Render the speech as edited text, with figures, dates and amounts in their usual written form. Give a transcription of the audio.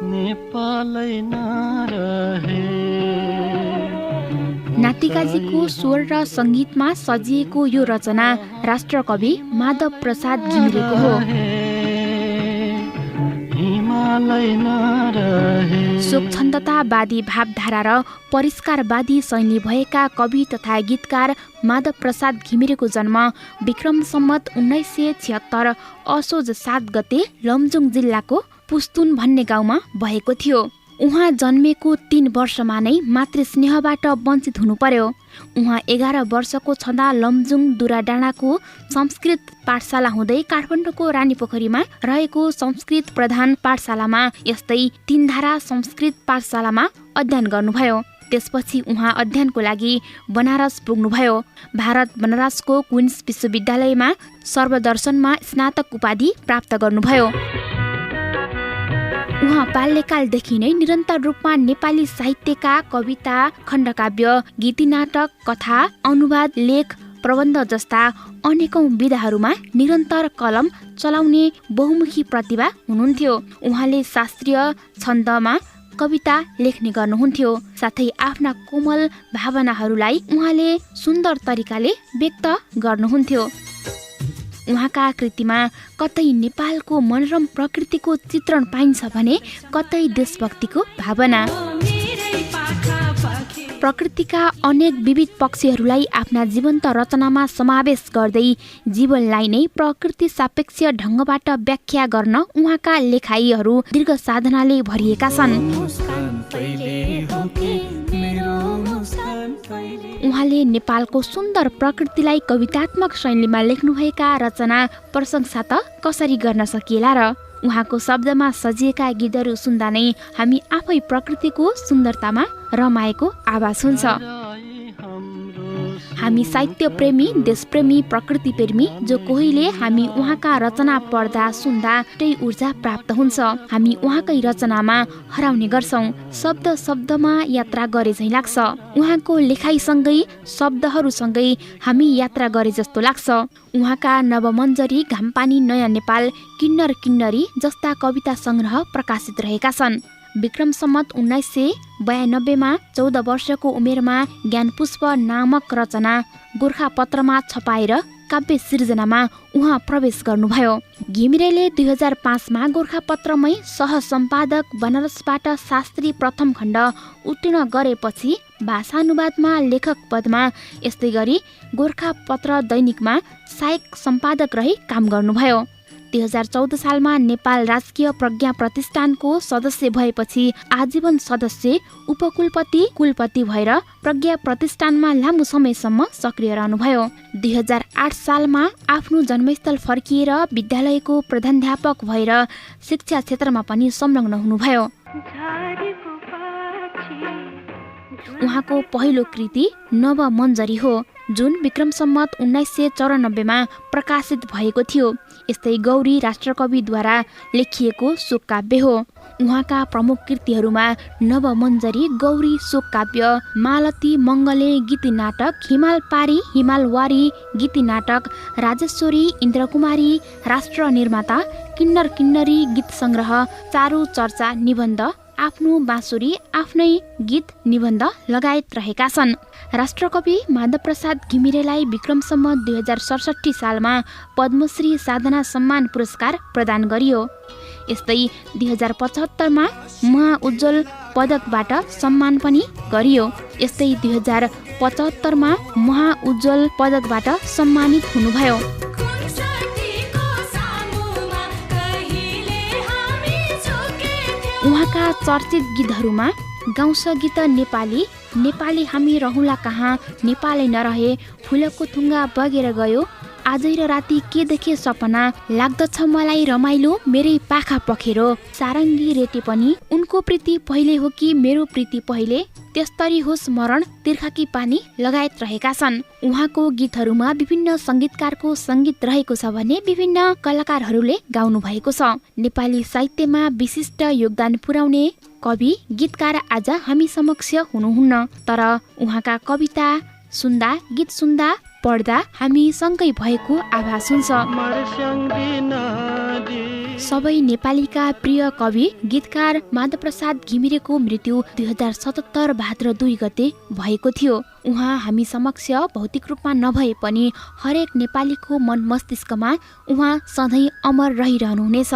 नेपालै नरहे। नातिकाजीको स्वर र सङ्गीतमा सजिएको यो रचना राष्ट्रकवि माधव प्रसाद घिमिरेको हो। शोकछन्दतावादी भावधारा र परिष्कारवादी शैली भएका कवि तथा गीतकार माधव प्रसाद घिमिरेको जन्म विक्रम सम्वत 1976 असोज 7 गते लमजुङ जिल्लाको पुस्तुन भन्ने गाउँमा भएको थियो। उहाँ जन्मेको 3 वर्षमा नै मातृ स्नेहबाट वञ्चित हुनु पर्यो। उहाँ 11 वर्षको छँदा लमजुङ दुराडाँडाको संस्कृत पाठशाला हुँदै काठमाडौँको रानीपोखरीमा रहेको संस्कृत प्रधान पाठशालामा यस्तै 3 धारा संस्कृत पाठशालामा अध्ययन गर्नुभयो। त्यसपछि उहाँ अध्ययनको लागि बनारस पुग्नुभयो। भारत बनारसको क्वीन्स विश्वविद्यालयमा सर्वदर्शनमा स्नातक उपाधि प्राप्त गर्नुभयो। उहाँ बाल्यकालदेखि नै निरन्तर रूपमा नेपाली साहित्यका कविता, खण्डकाव्य, गीति नाटक, कथा, अनुवाद, लेख, प्रबन्ध जस्ता अनेकौं विधाहरूमा निरन्तर कलम चलाउने बहुमुखी प्रतिभा हुनुहुन्थ्यो। उहाँले शास्त्रीय छन्दमा कविता लेख्ने गर्नुहुन्थ्यो। साथै आफ्ना कोमल भावनाहरूलाई उहाँले सुन्दर तरिकाले व्यक्त गर्नुहुन्थ्यो। उहाँका कृतिमा कतै नेपालको मनोरम प्रकृतिको चित्रण पाइन्छ भने कतै देशभक्तिको भावना। प्रकृतिका अनेक विविध पक्षीहरूलाई आफ्ना जीवन्त रचनामा समावेश गर्दै जीवनलाई नै प्रकृति सापेक्ष ढङ्गबाट व्याख्या गर्न उहाँका लेखाइहरू दीर्घ साधनाले भरिएका छन्। उहाँले नेपालको सुन्दर प्रकृतिलाई कवितात्मक शैलीमा लेख्नुभएका रचना प्रशंसा त कसरी गर्न सकिएला र। उहाँको शब्दमा सजिएका गीतहरू सुन्दा नै हामी आफै प्रकृतिको सुन्दरतामा रमाएको आभास हुन्छ। हामी साहित्य प्रेमी, देशप्रेमी, प्रकृति प्रेमी जो कोहीले हामी उहाँका रचना पढ्दा सुन्दा त्यही ऊर्जा प्राप्त हुन्छ। हामी उहाँकै रचनामा हराउने गर्छौँ। शब्द शब्दमा यात्रा गरे झैँ लाग्छ। उहाँको लेखाइसँगै शब्दहरूसँगै हामी यात्रा गरे जस्तो लाग्छ। उहाँका नवमञ्जरी, घामपानी, नयाँ नेपाल, किन्नर किन्नरी जस्ता कविता सङ्ग्रह प्रकाशित रहेका छन्। विक्रम सम्वत 1992 मा 14 वर्षको उमेरमा ज्ञानपुष्प नामक रचना गोरखापत्रमा छपाएर काव्य सिर्जनामा उहाँ प्रवेश गर्नुभयो। घिमिरेले 2005 मा गोरखापत्रमै सहसम्पादक बनारसबाट शास्त्री प्रथम खण्ड उत्तीर्ण गरेपछि भाषानुवादमा लेखक पदमा, यस्तै गरी गोरखापत्र दैनिकमा सहायक सम्पादक रही काम गर्नुभयो। 2014 सालमा नेपाल राजकीय प्रज्ञा प्रतिष्ठानको सदस्य भएपछि आजीवन सदस्य, उपकुलपति, कुलपति भएर प्रज्ञा प्रतिष्ठानमा लामो समयसम्म सक्रिय रहनुभयो। 2008 सालमा आफ्नो जन्मस्थल फर्किएर विद्यालयको प्रधानाध्यापक भएर शिक्षा क्षेत्रमा पनि संलग्न हुनुभयो। उहाँको पहिलो कृति नवमञ्जरी हो, जुन विक्रम सम्वत 1994 मा प्रकाशित भएको थियो। यस्तै गौरी राष्ट्रकविद्वारा लेखिएको शोककाव्य हो। उहाँका प्रमुख कृतिहरूमा नवमञ्जरी, गौरी शोककाव्य, मालती मङ्गले गीति नाटक, हिमाल पारी हिमालवारी गीति नाटक, राजेश्वरी, इन्द्रकुमारी, राष्ट्र निर्माता, किन्नर किन्नरी गीत सङ्ग्रह, चारु चर्चा निबन्ध, आफ्नो बाँसुरी, आफ्नै गीत निबन्ध लगायत रहेका छन्। राष्ट्रकवि माधव प्रसाद घिमिरेलाई विक्रम सम्वत 2067 सालमा पद्मश्री साधना सम्मान पुरस्कार प्रदान गरियो। यस्तै 2075 मा महाउज्ज्वल पदकबाट सम्मान पनि गरियो। यस्तै 2075 मा महाउज्ज्वल पदकबाट सम्मानित हुनुभयो। उहाँका चर्चित गीतहरूमा गाउँछ गीत नेपाली, नेपाली हामी रहँला कहाँ, नेपालै नरहे, फुलको थुङ्गा बगेर गयो, आजै र राति के देखे सपना, लाग्दछ मलाई रमाइलो मेरै पाखा पखेरो, सारङ्गी रेटे पनि उनको प्रीति पहिले हो कि मेरो प्रीति पहिले, त्यस्तरी होस् मरण तिर्खाकी पानी लगायत रहेका छन्। उहाँको गीतहरूमा विभिन्न सङ्गीतकारको सङ्गीत रहेको छ भने विभिन्न कलाकारहरूले गाउनु भएको छ। नेपाली साहित्यमा विशिष्ट योगदान पुर्याउने कवि, गीतकार आज हामी समक्ष हुनुहुन्न, तर उहाँका कविता सुन्दा, गीत सुन्दा, पढ्दा हामी सँगै भएको आभास हुन्छ। सबै नेपालीका प्रिय कवि गीतकार माधवप्रसाद घिमिरेको मृत्यु 2077 भाद्र 2 गते भएको थियो। उहाँ हामी समक्ष भौतिक रूपमा नभए पनि हरेक नेपालीको मन मस्तिष्कमा उहाँ सधैँ अमर रहिरहनुहुनेछ।